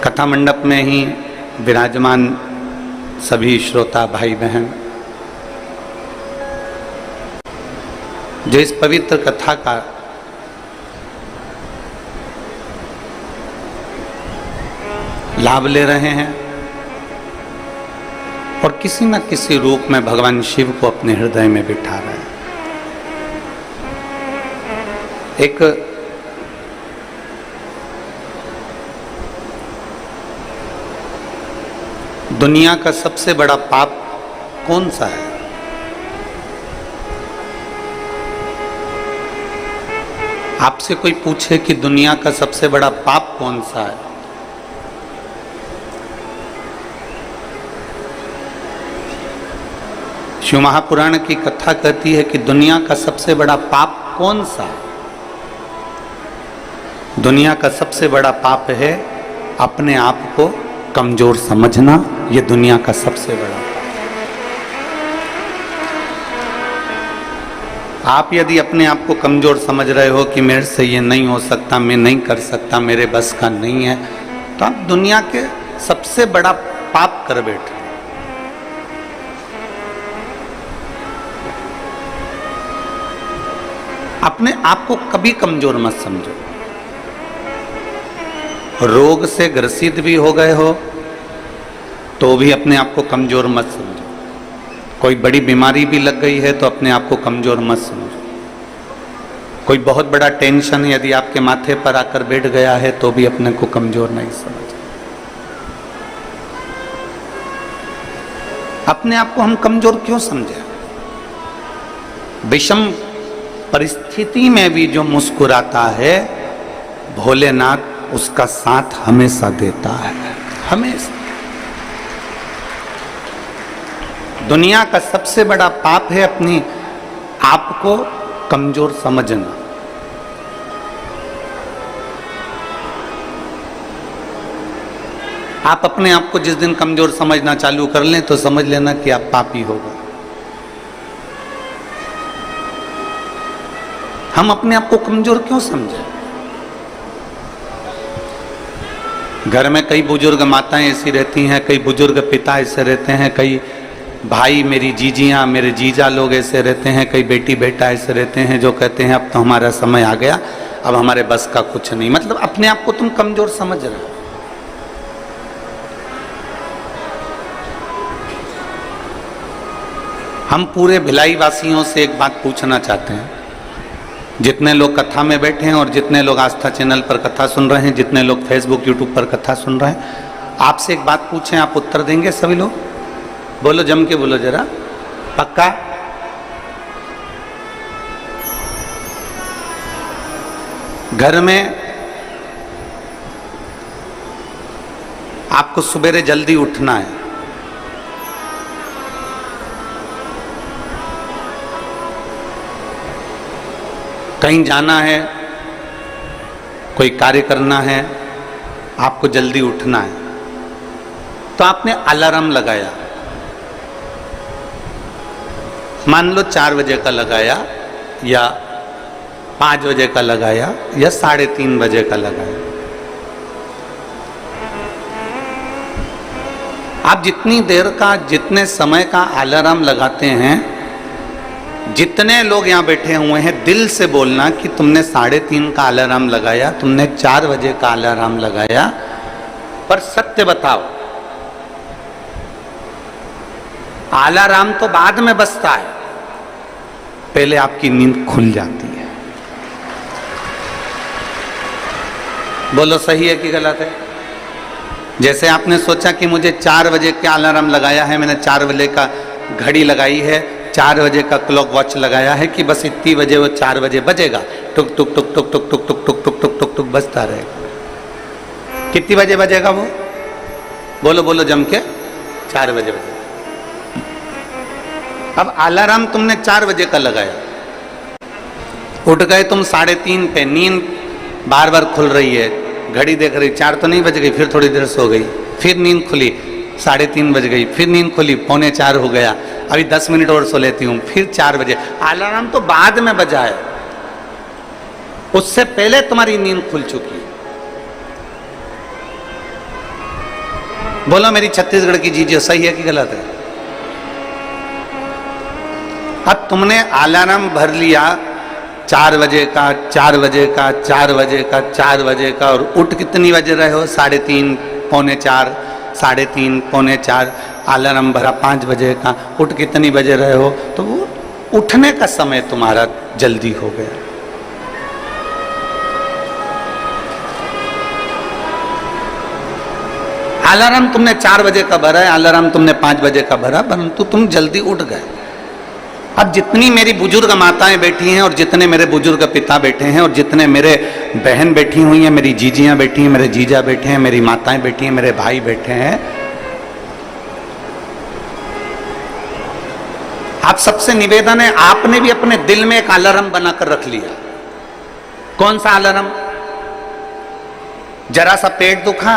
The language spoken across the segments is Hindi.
कथा मंडप में ही विराजमान सभी श्रोता भाई बहन, जो इस पवित्र कथा का लाभ ले रहे हैं और किसी न किसी रूप में भगवान शिव को अपने हृदय में बिठा रहे हैं। एक दुनिया का सबसे बड़ा पाप कौन सा है? आपसे कोई पूछे कि दुनिया का सबसे बड़ा पाप कौन सा है, शिव महापुराण की कथा कहती है कि दुनिया का सबसे बड़ा पाप कौन सा है? दुनिया का सबसे बड़ा पाप है अपने आप को कमजोर समझना। ये दुनिया का सबसे बड़ा पाप। आप यदि अपने आप को कमजोर समझ रहे हो कि मेरे से ये नहीं हो सकता, मैं नहीं कर सकता, मेरे बस का नहीं है, तो आप दुनिया के सबसे बड़ा पाप कर बैठे। अपने आप को कभी कमजोर मत समझो। रोग से ग्रसित भी हो गए हो तो भी अपने आप को कमजोर मत समझो। कोई बड़ी बीमारी भी लग गई है तो अपने आप को कमजोर मत समझो। कोई बहुत बड़ा टेंशन यदि आपके माथे पर आकर बैठ गया है तो भी अपने को कमजोर नहीं समझो। अपने आप को हम कमजोर क्यों समझे? विषम परिस्थिति में भी जो मुस्कुराता है, भोलेनाथ उसका साथ हमेशा देता है, हमेशा। दुनिया का सबसे बड़ा पाप है अपनी आप को कमजोर समझना। आप अपने आप को जिस दिन कमजोर समझना चालू कर लें तो समझ लेना कि आप पापी हो गए। हम अपने आप को कमजोर क्यों समझें? घर में कई बुजुर्ग माताएं ऐसी रहती हैं, कई बुजुर्ग पिता ऐसे रहते हैं, कई भाई मेरी जीजियां मेरे जीजा लोग ऐसे रहते हैं, कई बेटी बेटा ऐसे रहते हैं जो कहते हैं अब तो हमारा समय आ गया, अब हमारे बस का कुछ नहीं। मतलब अपने आप को तुम कमजोर समझ रहे हो। हम पूरे भिलाई वासियों से एक बात पूछना चाहते हैं, जितने लोग कथा में बैठे हैं और जितने लोग आस्था चैनल पर कथा सुन रहे हैं, जितने लोग फेसबुक यूट्यूब पर कथा सुन रहे हैं, आपसे एक बात पूछें, आप उत्तर देंगे सभी लोग? बोलो, जम के बोलो जरा, पक्का? घर में आपको सुबेरे जल्दी उठना है, कहीं जाना है, कोई कार्य करना है, आपको जल्दी उठना है, तो आपने अलार्म लगाया, मान लो 4 बजे का लगाया या 5 बजे का लगाया या 3:30 बजे का लगाया। आप जितनी देर का, जितने समय का अलार्म लगाते हैं, जितने लोग यहाँ बैठे हुए हैं, दिल से बोलना कि तुमने 3:30 का अलार्म लगाया, तुमने 4 बजे का अलार्म लगाया, पर सत्य बताओ, अलार्म तो बाद में बजता है, पहले आपकी नींद खुल जाती है। बोलो, सही है कि गलत है? जैसे आपने सोचा कि मुझे 4 बजे का अलार्म लगाया है, मैंने 4 बजे का घड़ी लगाई है, 4 बजे का क्लॉक वॉच लगाया है कि बस इतनी बजे वो 4 बजे बजेगा, टुक टुक टुक टुक टुक टुक टुक टुक टुक टुक टुक टुक बजता रहेगा। कितनी बजे बजेगा वो? बोलो बोलो जम के, 4 बजे बजेगा। अब अलार्म तुमने 4 बजे का लगाया, उठ गए तुम 3:30 पे, नींद बार बार खुल रही है, घड़ी देख रही, 4 तो नहीं बज गई, फिर थोड़ी देर सो गई, फिर नींद खुली, 3:30 बज गई, फिर नींद खुली, 3:45 हो गया, अभी 10 मिनट और सो लेती हूँ, फिर 4 बजे। अलार्म तो बाद में बजा है, उससे पहले तुम्हारी नींद खुल चुकी है। बोलो मेरी छत्तीसगढ़ की जीजिए सही है कि गलत है? अब तुमने अलार्म भर लिया 4 बजे का, 4 बजे का, 4 बजे का, 4 बजे का, और उठ कितनी बजे रहे हो? 3:30, पौने 4, 3:30, पौने 4। अलार्म भरा 5 बजे का, उठ कितनी बजे रहे हो? तो वो उठने का समय तुम्हारा जल्दी हो गया। अलार्म तुमने 4 बजे का भरा है, अलार्म तुमने 5 बजे का भरा, परंतु तुम जल्दी उठ गए। अब जितनी मेरी बुजुर्ग माताएं बैठी हैं और जितने मेरे बुजुर्ग पिता बैठे हैं और जितने मेरे बहन बैठी हुई हैं, मेरी जीजियां बैठी हैं, मेरे जीजा बैठे हैं, मेरी माताएं बैठी हैं, मेरे भाई बैठे हैं, आप सबसे निवेदन है, आपने भी अपने दिल में एक अलार्म बनाकर रख लिया। कौन सा अलार्म? जरा सा पेट दुखा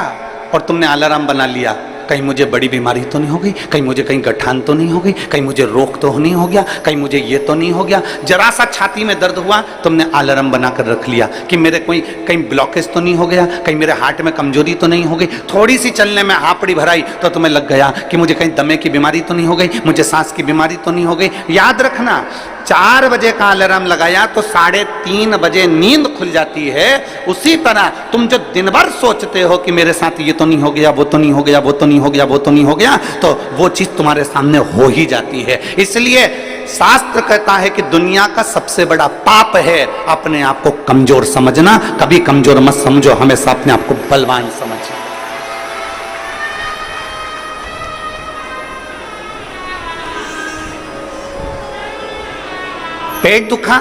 और तुमने अलार्म बना लिया, कहीं मुझे बड़ी बीमारी तो नहीं हो गई, कहीं मुझे कहीं गठान तो नहीं हो गई, कहीं मुझे रोग तो नहीं हो गया, कहीं मुझे ये तो नहीं हो गया। जरा सा छाती में दर्द हुआ, तुमने अलार्म बनाकर रख लिया कि मेरे कोई कहीं ब्लॉकेज तो नहीं हो गया, कहीं मेरे हार्ट में कमजोरी तो नहीं हो गई। थोड़ी सी चलने में हापड़ी भराई तो तुम्हें लग गया कि मुझे कहीं दमे की बीमारी तो नहीं हो गई, मुझे सांस की बीमारी तो नहीं हो गई। याद रखना, 4 बजे का अलार्म लगाया तो 3:30 बजे नींद खुल जाती है। उसी तरह तुम जो दिन भर सोचते हो कि मेरे साथ ये तो नहीं हो गया, वो तो नहीं हो गया, वो तो नहीं हो गया, वो तो नहीं हो गया, तो वो चीज तुम्हारे सामने हो ही जाती है। इसलिए शास्त्र कहता है कि दुनिया का सबसे बड़ा पाप है अपने आप को कमजोर समझना। कभी कमजोर मत समझो, हमेशा अपने आप को बलवान समझो। पेट दुखा,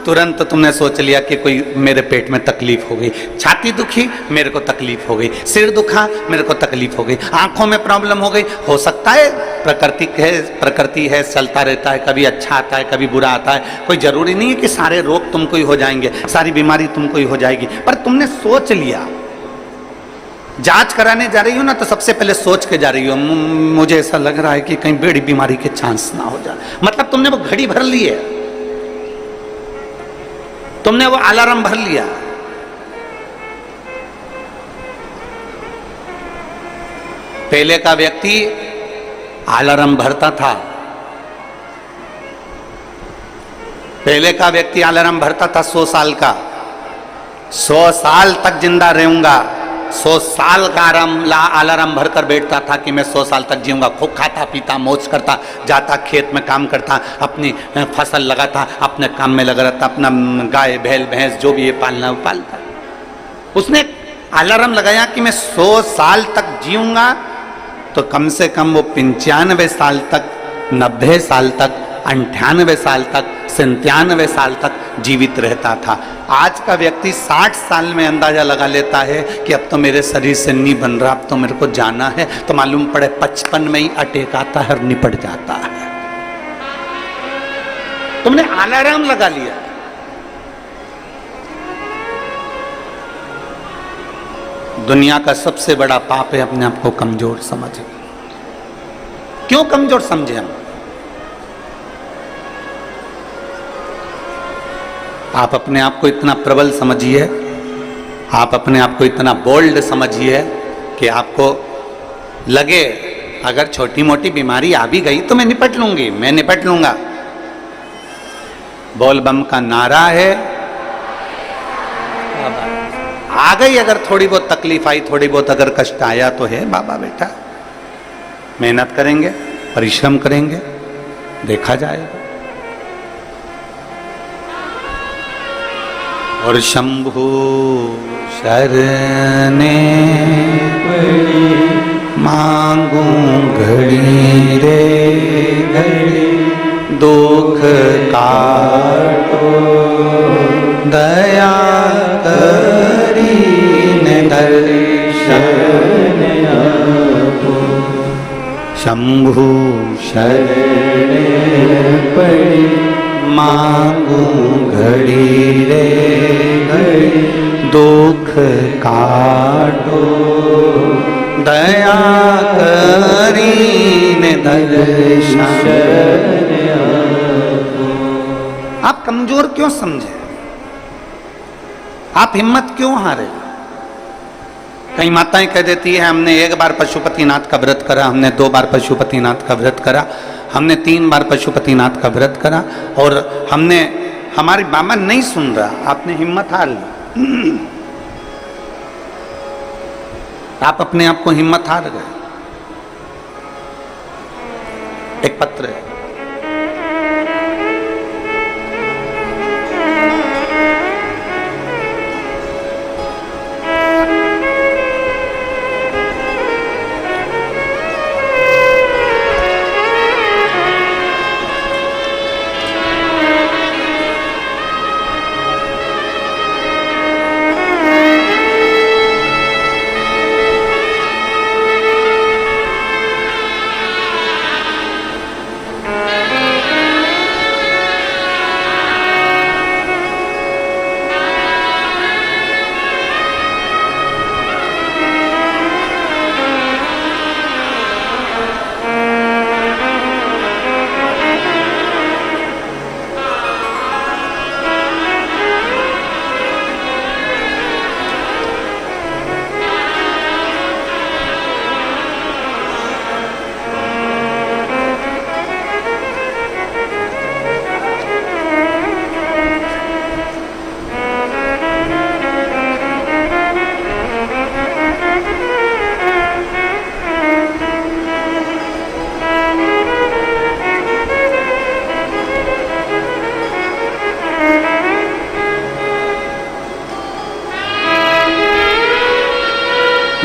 तुरंत तुमने सोच लिया कि कोई मेरे पेट में तकलीफ हो गई। छाती दुखी, मेरे को तकलीफ हो गई। सिर दुखा, मेरे को तकलीफ हो गई। आंखों में प्रॉब्लम हो गई। हो सकता है प्रकृति है, चलता रहता है, कभी अच्छा आता है, कभी बुरा आता है। कोई जरूरी नहीं है कि सारे रोग तुमको ही हो जाएंगे, सारी बीमारी तुमको ही हो जाएगी, पर तुमने सोच लिया। जांच कराने जा रही हो ना, तो सबसे पहले सोच के जा रही हो, मुझे ऐसा लग रहा है कि कहीं बड़ी बीमारी के चांस ना हो जाए। मतलब तुमने वो घड़ी भर ली है, तुमने वो अलार्म भर लिया। पहले का व्यक्ति अलार्म भरता था, पहले का व्यक्ति अलार्म भरता था 100 साल का, 100 साल तक जिंदा रहूंगा, 100 साल का अलार्म भरकर बैठता था कि मैं 100 साल तक जीऊंगा। खूब खाता पीता मौज करता, जाता खेत में काम करता, अपनी फसल लगाता, अपने काम में लगा रहता, अपना गाय बैल भैंस जो भी ये पालना वो पालता। उसने अलार्म लगाया कि मैं 100 साल तक जीऊंगा, तो कम से कम वो 95 साल तक, 90 साल तक, 98 साल तक, 97 साल तक जीवित रहता था। आज का व्यक्ति 60 साल में अंदाजा लगा लेता है कि अब तो मेरे शरीर से नहीं बन रहा, अब तो मेरे को जाना है, तो मालूम पड़े 55 में ही अटैक आता है और निपट जाता है। तुमने अलार्म लगा लिया। दुनिया का सबसे बड़ा पाप है अपने आप को कमजोर समझे। क्यों कमजोर समझे हम? आप अपने आप को इतना प्रबल समझिए, आप अपने आप को इतना बोल्ड समझिए कि आपको लगे अगर छोटी मोटी बीमारी आ भी गई तो मैं निपट लूंगी, मैं निपट लूंगा। बोल बम का नारा है। आ गई अगर थोड़ी बहुत तकलीफ आई, थोड़ी बहुत अगर कष्ट आया तो है बाबा बेटा, मेहनत करेंगे, परिश्रम करेंगे, देखा जाएगा। और शंभु शरणे पड़ी मांगू घड़ी रे घड़ी, दुख काटो दया करी ने दर्शन आपो। शंभु शरणे पड़ी मांगू घड़ी रे घड़ी, दुख काटो दया करी ने दर्शन आपो। आप कमजोर क्यों समझे? आप हिम्मत क्यों हारे? कई माताएं कह देती है हमने एक बार पशुपतिनाथ का व्रत करा, हमने 2 बार पशुपतिनाथ का व्रत करा, हमने 3 बार पशुपतिनाथ का व्रत करा और हमने, हमारी बाबा नहीं सुन रहा, आपने हिम्मत हार ली, आप अपने आप को हिम्मत हार गए। एक पत्र है,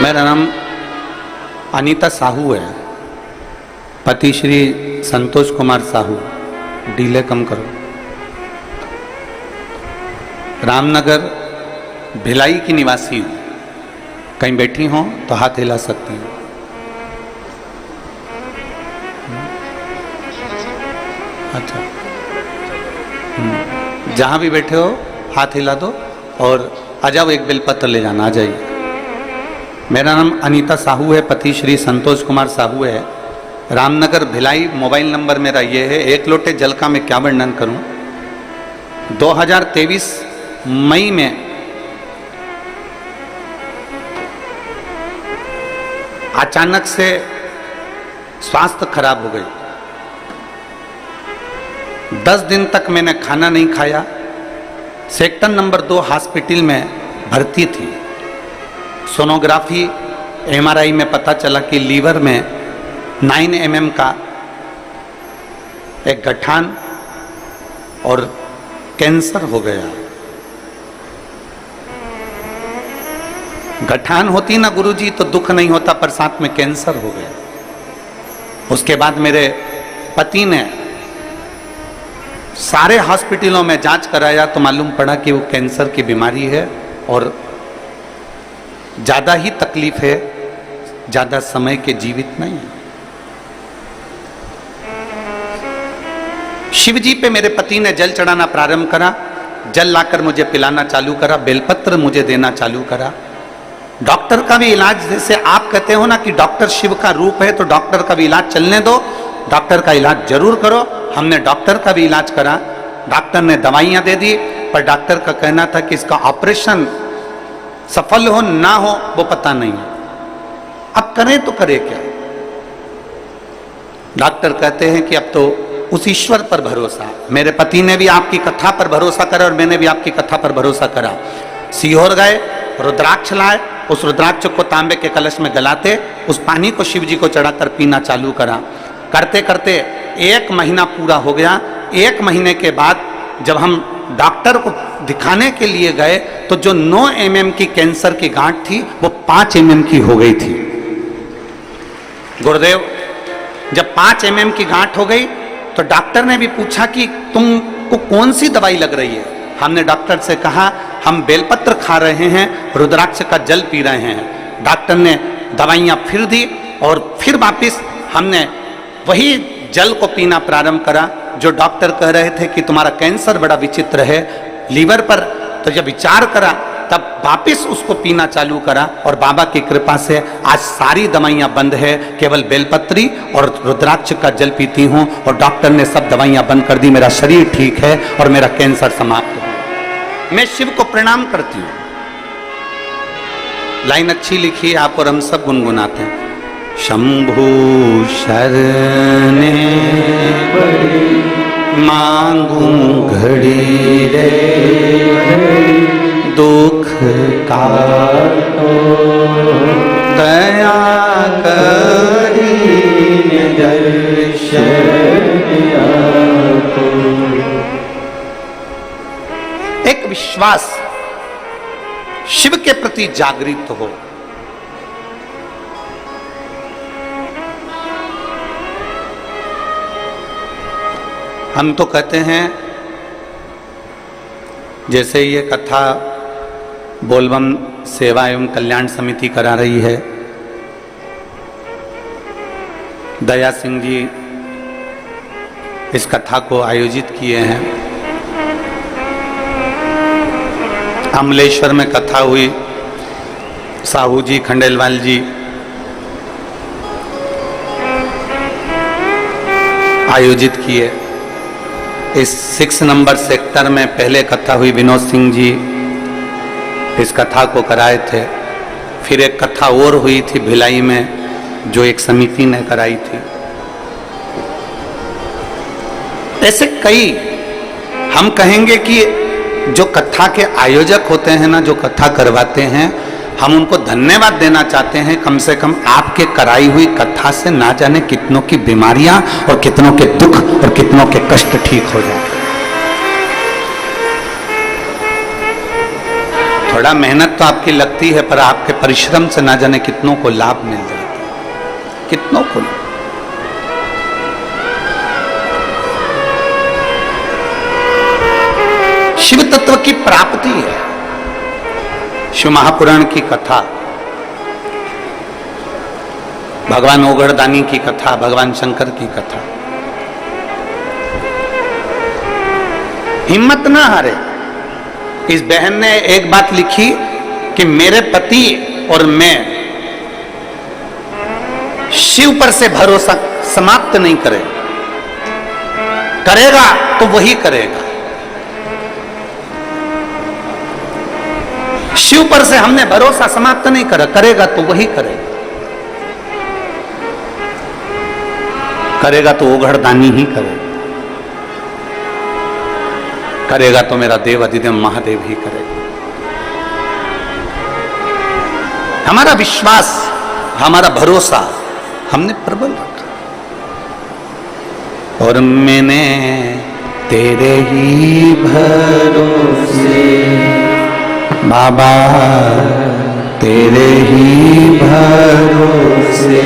मेरा नाम अनीता साहू है, पति श्री संतोष कुमार साहू, डीले कम करो, रामनगर भिलाई की निवासी हूँ। कहीं बैठी हो तो हाथ हिला सकती हूँ। अच्छा, जहाँ भी बैठे हो हाथ हिला दो और आ जाओ, एक बेलपत्र ले जाना, आ जाइए। मेरा नाम अनीता साहू है, पति श्री संतोष कुमार साहू है, रामनगर भिलाई। मोबाइल नंबर मेरा ये है। एक लोटे जल का मैं क्या वर्णन करूं। 2023 मई में अचानक से स्वास्थ्य खराब हो गई। 10 दिन तक मैंने खाना नहीं खाया। सेक्टर नंबर 2 हॉस्पिटल में भर्ती थी। सोनोग्राफी MRI में पता चला कि लीवर में 9 mm का एक गठान और कैंसर हो गया। गठान होती ना गुरुजी तो दुख नहीं होता, पर साथ में कैंसर हो गया। उसके बाद मेरे पति ने सारे हॉस्पिटलों में जांच कराया तो मालूम पड़ा कि वो कैंसर की बीमारी है और ज़्यादा ही तकलीफ है, ज़्यादा समय के जीवित नहीं है। शिव जी पे मेरे पति ने जल चढ़ाना प्रारंभ करा, जल लाकर मुझे पिलाना चालू करा, बेलपत्र मुझे देना चालू करा। डॉक्टर का भी इलाज, जैसे आप कहते हो ना कि डॉक्टर शिव का रूप है, तो डॉक्टर का भी इलाज चलने दो, डॉक्टर का इलाज जरूर करो। हमने डॉक्टर का भी इलाज करा। डॉक्टर ने दवाइयाँ दे दी, पर डॉक्टर का कहना था कि इसका ऑपरेशन सफल हो ना हो वो पता नहीं है। अब करें तो करें क्या। डॉक्टर कहते हैं कि अब तो उस ईश्वर पर भरोसा। मेरे पति ने भी आपकी कथा पर भरोसा करा और मैंने भी आपकी कथा पर भरोसा करा। सीहोर गए, रुद्राक्ष लाए, उस रुद्राक्ष को तांबे के कलश में गलाते, उस पानी को शिव जी को चढ़ाकर पीना चालू करा। करते करते 1 महीना पूरा हो गया। 1 महीने के बाद जब हम डॉक्टर को दिखाने के लिए गए तो जो 9 mm की कैंसर की गांठ थी वो 5 mm की हो गई थी। गुरुदेव, जब 5 mm की गांठ हो गई तो डॉक्टर ने भी पूछा कि तुमको कौन सी दवाई लग रही है। हमने डॉक्टर से कहा हम बेलपत्र खा रहे हैं, रुद्राक्ष का जल पी रहे हैं। डॉक्टर ने दवाइयाँ फिर दी और फिर वापिस हमने वही जल को पीना प्रारंभ करा। जो डॉक्टर कह रहे थे कि तुम्हारा कैंसर बड़ा विचित्र है लीवर पर, तो जब विचार करा तब वापिस उसको पीना चालू करा और बाबा की कृपा से आज सारी दवाइयाँ बंद है, केवल बेलपत्री और रुद्राक्ष का जल पीती हूँ और डॉक्टर ने सब दवाइयाँ बंद कर दी। मेरा शरीर ठीक है और मेरा कैंसर समाप्त हो। मैं शिव को प्रणाम करती हूँ। लाइन अच्छी लिखी आप और हम सब गुनगुनाते हैं। शंभु शरणे मांगू घड़ी रे दुख का दया करी एक विश्वास शिव के प्रति जागृत हो। हम तो कहते हैं जैसे ये कथा बोलबम सेवा एवं कल्याण समिति करा रही है, दया सिंह जी इस कथा को आयोजित किए हैं। अमलेश्वर में कथा हुई, साहू जी खंडेलवाल जी आयोजित किए। इस 6 नंबर सेक्टर में पहले कथा हुई, विनोद सिंह जी इस कथा को कराए थे। फिर एक कथा और हुई थी भिलाई में, जो एक समिति ने कराई थी। ऐसे कई हम कहेंगे कि जो कथा के आयोजक होते हैं ना, जो कथा करवाते हैं, हम उनको धन्यवाद देना चाहते हैं। कम से कम आपके कराई हुई कथा से ना जाने कितनों की बीमारियां और कितनों के दुख और कितनों के कष्ट ठीक हो जाए। थोड़ा मेहनत तो आपकी लगती है, पर आपके परिश्रम से ना जाने कितनों को लाभ मिल जाता है, कितनों को। शिव तत्व की प्राप्ति है। शिव महापुराण की कथा, भगवान ओगड़दानी की कथा, भगवान शंकर की कथा। हिम्मत ना हारे। इस बहन ने एक बात लिखी कि मेरे पति और मैं शिव पर से भरोसा समाप्त नहीं करेगा तो वही करेगा। शिव पर से हमने भरोसा समाप्त नहीं करेगा तो वही करेगा तो ओगड़दानी ही करेगा तो मेरा देव अधिदेव महादेव ही करेगा। हमारा विश्वास, हमारा भरोसा हमने प्रबल रखा। और मैंने तेरे ही भरोसे बाबा, तेरे ही भरोसे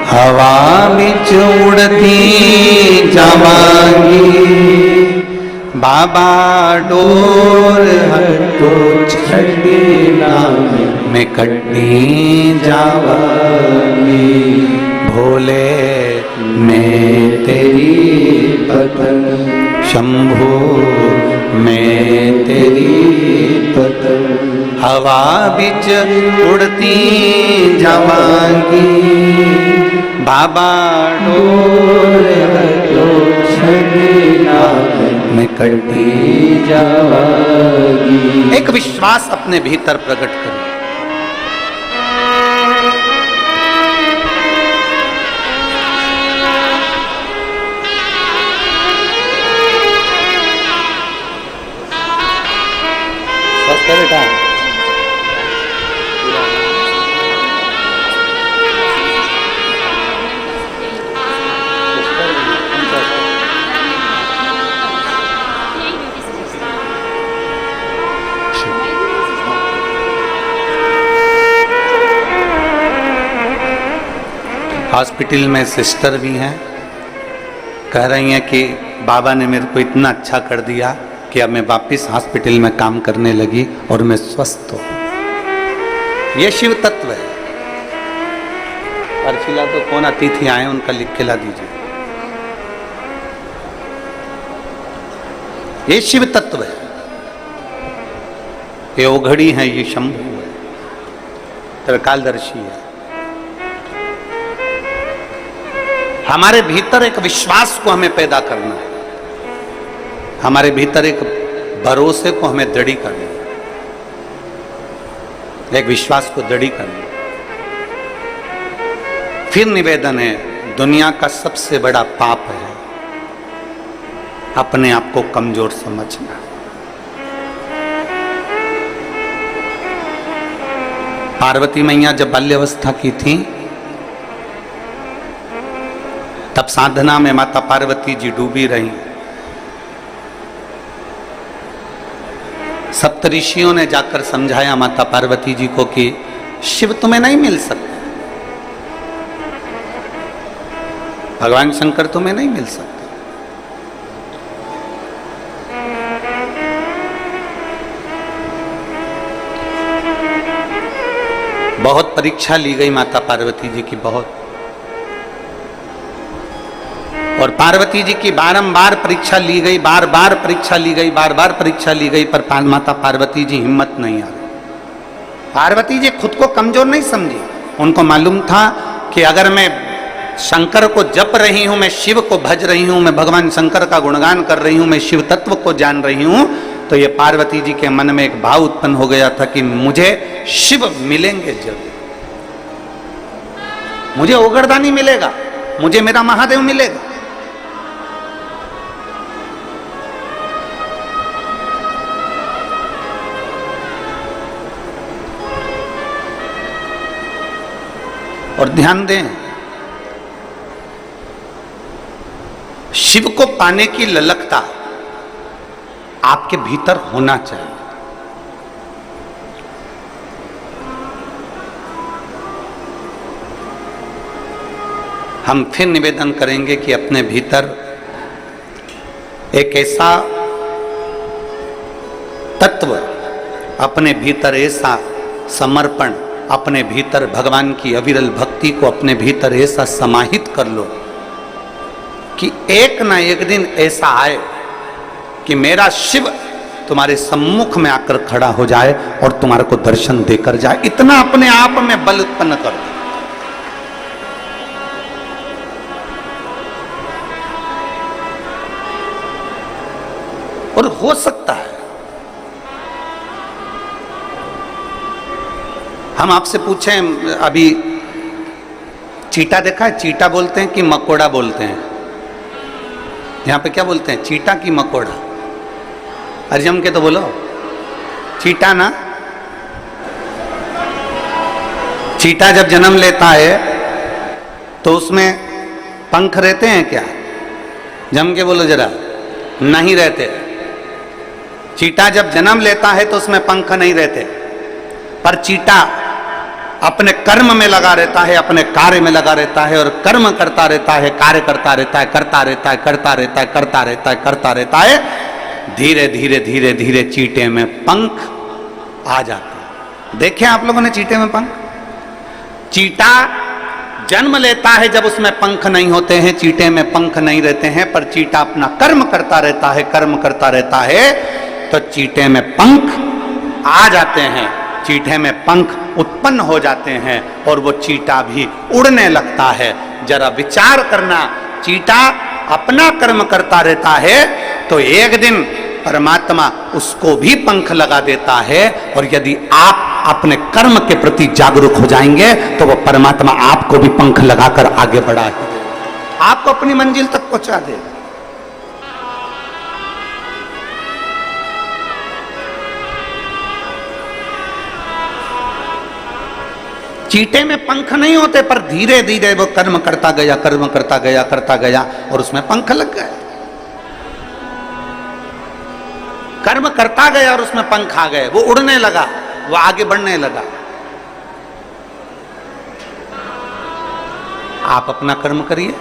हवा बिच उड़ती जावांगी। बाबा डोर हटो छड़ी मैं कटी जावांगी। भोले मैं तेरी पतन, शंभो मैं तेरी पतन, हवा बिच उड़ती जावांगी। बाबा डोर हटो छड़ी मैं कटी जावांगी। एक विश्वास अपने भीतर प्रकट करो। बेटा हॉस्पिटल में सिस्टर भी हैं, कह रही हैं कि बाबा ने मेरे को इतना अच्छा कर दिया कि अब मैं वापस हॉस्पिटल में काम करने लगी और मैं स्वस्थ हूं। ये शिव तत्व है। अर्शिला तो कौन अतिथि आए उनका लिख के ला दीजिए। ये शिव तत्व है, ये ओघड़ी है, ये शंभु है, त्रिकालदर्शी है। हमारे भीतर एक विश्वास को हमें पैदा करना है, हमारे भीतर एक भरोसे को हमें दृढ़ करना है। एक विश्वास को दृढ़ करना। फिर निवेदन है, दुनिया का सबसे बड़ा पाप है अपने आप को कमजोर समझना। पार्वती मैया जब बाल्यावस्था की थी तब साधना में माता पार्वती जी डूबी रही। सप्तऋषियों ने जाकर समझाया माता पार्वती जी को कि शिव तुम्हें नहीं मिल सकते, भगवान शंकर तुम्हें नहीं मिल सकते। बहुत परीक्षा ली गई माता पार्वती जी की, बहुत। और पार्वती जी की बारंबार परीक्षा ली गई, बार बार परीक्षा ली गई, बार बार परीक्षा ली गई, पर माता पार्वती जी हिम्मत नहीं आ रही। पार्वती जी खुद को कमजोर नहीं समझी। उनको मालूम था कि अगर मैं शंकर को जप रही हूं, मैं शिव को भज रही हूं, मैं भगवान शंकर का गुणगान कर रही हूं, मैं शिव तत्व को जान रही हूं, तो ये पार्वती जी के मन में एक भाव उत्पन्न हो गया था कि मुझे शिव मिलेंगे जरूर, मुझे ओगरदानी मिलेगा, मुझे मेरा महादेव मिलेगा। और ध्यान दें, शिव को पाने की ललकता आपके भीतर होना चाहिए। हम फिर निवेदन करेंगे कि अपने भीतर एक ऐसा तत्व, अपने भीतर ऐसा समर्पण, अपने भीतर भगवान की अविरल भक्ति को अपने भीतर ऐसा समाहित कर लो कि एक ना एक दिन ऐसा आए कि मेरा शिव तुम्हारे सम्मुख में आकर खड़ा हो जाए और तुम्हारे को दर्शन देकर जाए। इतना अपने आप में बल उत्पन्न कर दो। और हो सकता है, हम आपसे पूछें, अभी चीटा देखा है? चीटा बोलते हैं कि मकोड़ा बोलते हैं? यहां पे क्या बोलते हैं, चीटा की मकोड़ा? अरे जम के तो बोलो, चीटा ना। चीटा जब जन्म लेता है तो उसमें पंख रहते हैं क्या? जम के बोलो जरा। नहीं रहते। चीटा जब जन्म लेता है तो उसमें पंख नहीं रहते, पर चीटा अपने कर्म में लगा रहता है, अपने कार्य में लगा रहता है, और कर्म करता रहता है, कार्य करता रहता है, करता रहता है, करता रहता है, करता रहता है, करता रहता है। धीरे धीरे धीरे धीरे चीटे में पंख आ जाते हैं। देखे आप लोगों ने चीटे में पंख? चीटा जन्म लेता है जब उसमें पंख नहीं होते हैं, चीटे में पंख नहीं रहते हैं, पर चीटा अपना कर्म करता रहता है, कर्म करता रहता है, तो चीटे में पंख आ जाते हैं, चीटे में पंख उत्पन्न हो जाते हैं और वो चीटा भी उड़ने लगता है। जरा विचार करना, चीटा अपना कर्म करता रहता है तो एक दिन परमात्मा उसको भी पंख लगा देता है, और यदि आप अपने कर्म के प्रति जागरूक हो जाएंगे तो वो परमात्मा आपको भी पंख लगाकर आगे बढ़ा देगा, आपको अपनी मंजिल तक पहुंचा देगा। चीटे में पंख नहीं होते, पर धीरे धीरे वो कर्म करता गया, कर्म करता गया, करता गया, और उसमें पंख लग गए। कर्म करता गया और उसमें पंख आ गए, वो उड़ने लगा, वो आगे बढ़ने लगा। आप अपना कर्म करिए,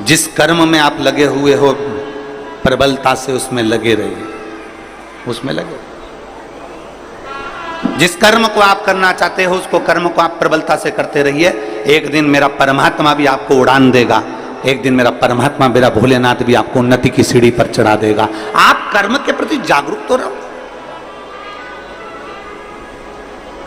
जिस कर्म में आप लगे हुए हो प्रबलता से उसमें लगे रहिए, उसमें लगे। जिस कर्म को आप करना चाहते हो उसको कर्म को आप प्रबलता से करते रहिए। एक दिन मेरा परमात्मा भी आपको उड़ान देगा, एक दिन मेरा परमात्मा, मेरा भोलेनाथ भी आपको उन्नति की सीढ़ी पर चढ़ा देगा। आप कर्म के प्रति जागरूक तो रहो।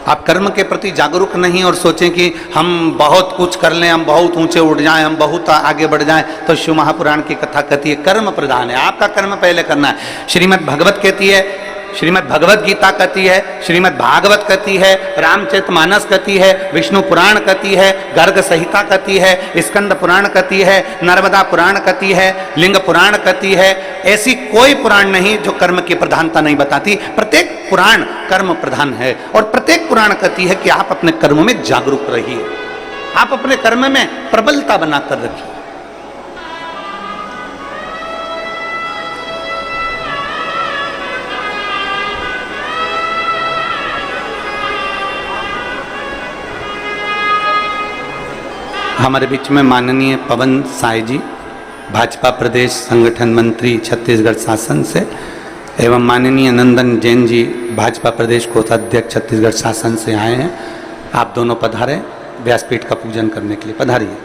आप कर्म के प्रति जागरूक नहीं और सोचें कि हम बहुत कुछ कर लें, हम बहुत ऊंचे उठ जाएं, हम बहुत आगे बढ़ जाएं, तो शिव महापुराण की कथा कहती है कर्म प्रधान है, आपका कर्म पहले करना है। श्रीमद् भगवत कहती है श्रीमद् भगवत गीता कहती है, श्रीमद् भागवत कहती है, रामचरितमानस कहती है, विष्णु पुराण कहती है, गर्ग संहिता कहती है, स्कंद पुराण कहती है, नर्मदा पुराण कहती है, लिंग पुराण कहती है। ऐसी कोई पुराण नहीं जो कर्म की प्रधानता नहीं बताती। प्रत्येक पुराण कर्म प्रधान है और प्रत्येक पुराण कहती है कि आप अपने कर्मों में जागरूक रहिए, आप अपने कर्म में प्रबलता बनाकर रखिए। हमारे बीच में माननीय पवन साय जी, भाजपा प्रदेश संगठन मंत्री छत्तीसगढ़ शासन से, एवं माननीय नंदन जैन जी, भाजपा प्रदेश कोषाध्यक्ष छत्तीसगढ़ शासन से आए हैं। आप दोनों पधारें व्यासपीठ का पूजन करने के लिए। पधारिए।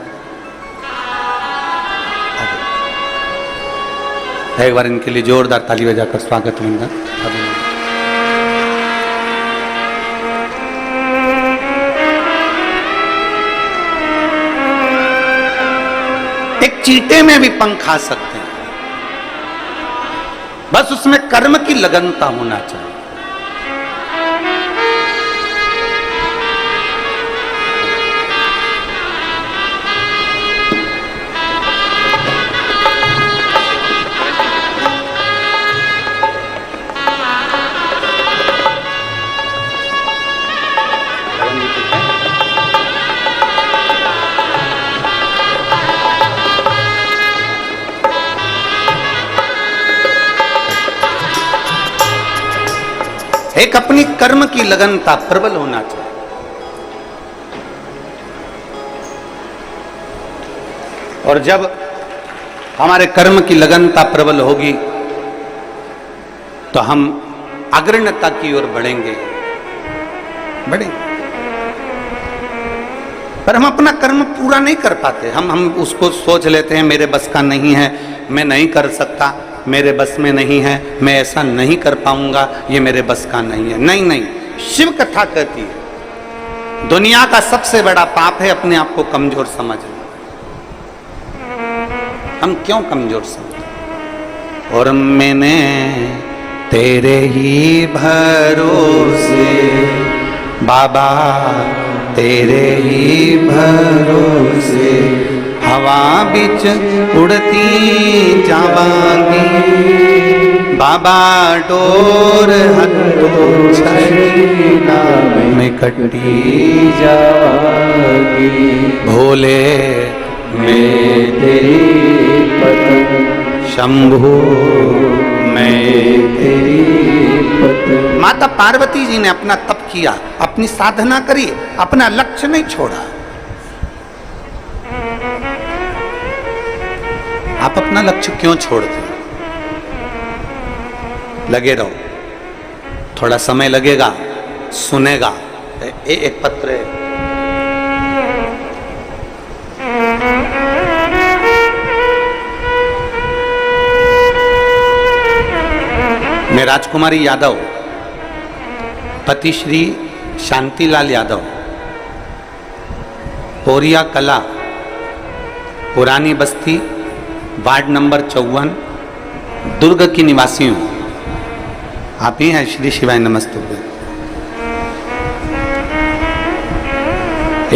एक बार इनके लिए जोरदार ताली बजाकर स्वागत वंदन। एक चींटे में भी पंख आ सकते हैं, बस उसमें कर्म की लगनता होना चाहिए। एक अपनी कर्म की लगनता प्रबल होना चाहिए। और जब हमारे कर्म की लगनता प्रबल होगी तो हम अग्रण्यता की ओर बढ़ेंगे। पर हम अपना कर्म पूरा नहीं कर पाते। हम उसको सोच लेते हैं मेरे बस का नहीं है, मैं नहीं कर सकता, मेरे बस में नहीं है, मैं ऐसा नहीं कर पाऊंगा, ये मेरे बस का नहीं है। नहीं, शिव कथा कहती है दुनिया का सबसे बड़ा पाप है अपने आप को कमजोर समझना। हम क्यों कमजोर समझते? और मैंने तेरे ही भरोसे बाबा, तेरे ही भरोसे हवा बिच उड़ती जावांगी, बाबा डोर हथों छड़ीना में कटी जावांगी, भोले मैं तेरी पत्नी, शंभू मैं तेरी पत्नी। माता पार्वती जी ने अपना तप किया, अपनी साधना करी, अपना लक्ष्य नहीं छोड़ा। आप अपना लक्ष्य क्यों छोड़ते? लगे रहो, थोड़ा समय लगेगा, सुनेगा। एक पत्र है, मैं राजकुमारी यादव, पति श्री शांतिलाल यादव, पोरिया कला, पुरानी बस्ती, वार्ड नंबर 54, दुर्ग की निवासी हूं। आप ही हैं? श्री शिवाय नमस्ते।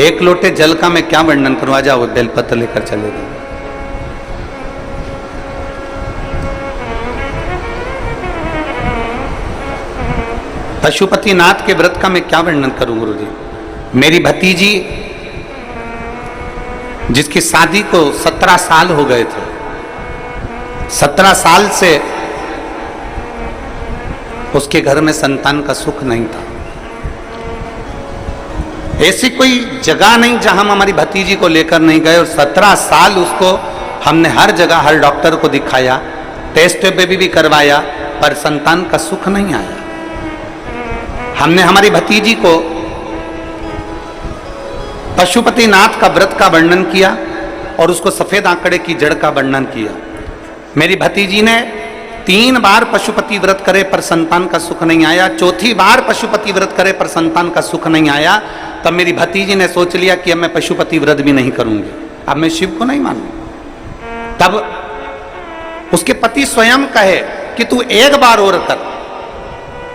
एक लोटे जल का मैं क्या वर्णन करूं? आ जाओ, बेलपत्र लेकर चले गए। पशुपतिनाथ के व्रत का मैं क्या वर्णन करूं गुरु जी? मेरी भतीजी जिसकी शादी को 17 साल हो गए थे, 17 साल से उसके घर में संतान का सुख नहीं था। ऐसी कोई जगह नहीं जहां हम हमारी भतीजी को लेकर नहीं गए, और 17 साल उसको हमने हर जगह हर डॉक्टर को दिखाया, टेस्ट बेबी भी करवाया, पर संतान का सुख नहीं आया। हमने हमारी भतीजी को पशुपतिनाथ का व्रत का वर्णन किया और उसको सफेद आंकड़े की जड़ का वर्णन किया। मेरी भतीजी ने 3 बार पशुपति व्रत करे पर संतान का सुख नहीं आया, चौथी बार पशुपति व्रत करे पर संतान का सुख नहीं आया। तब मेरी भतीजी ने सोच लिया कि अब मैं पशुपति व्रत भी नहीं करूंगी, अब मैं शिव को नहीं मानूंगी। तब उसके पति स्वयं कहे कि तू एक बार और कर,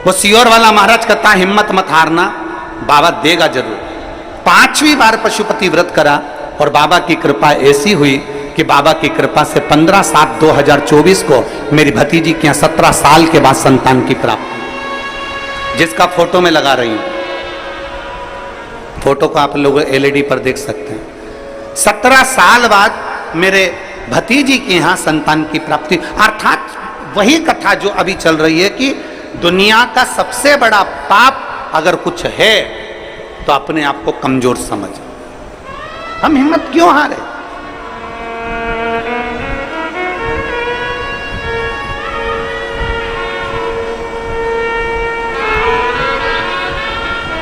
वो सियोर वाला महाराज कहता हिम्मत मत हारना, बाबा देगा जरूर। 5वीं बार पशुपति व्रत करा और बाबा की कृपा ऐसी हुई कि बाबा की कृपा से 15/7/2024 को मेरी भतीजी के यहाँ 17 साल के बाद संतान की प्राप्ति, जिसका फोटो में लगा रही हूं। फोटो को आप लोग एलईडी पर देख सकते हैं। 17 साल बाद मेरे भतीजी के यहाँ संतान की प्राप्ति, अर्थात वही कथा जो अभी चल रही है कि दुनिया का सबसे बड़ा पाप अगर कुछ है तो अपने आप को कमजोर समझ। हम हिम्मत क्यों हारे?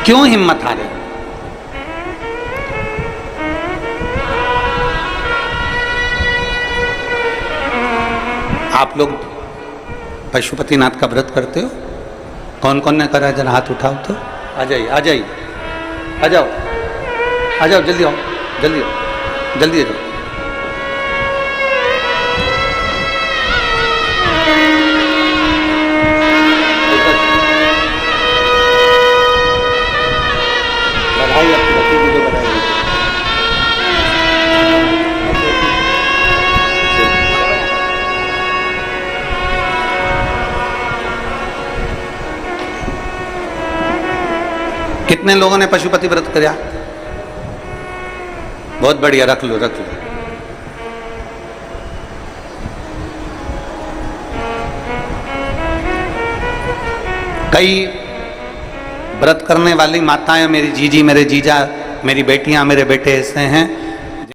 क्यों हिम्मत हारे? आप लोग पशुपतिनाथ का व्रत करते हो? कौन कौन ने करा? जरा हाथ उठाओ तो। आ जाइए, आ जाइए, आ जाओ, आ जाओ, जल्दी आओ, जल्दी आओ, जल्दी आ जाओ। बधाई आपकी भतीजी को बधाई। कितने लोगों ने पशुपति व्रत किया? बहुत बढ़िया, रख लो, रख लो। कई व्रत करने वाली माताएं, मेरी जीजी, मेरे जीजा, मेरी बेटियां, मेरे बेटे ऐसे हैं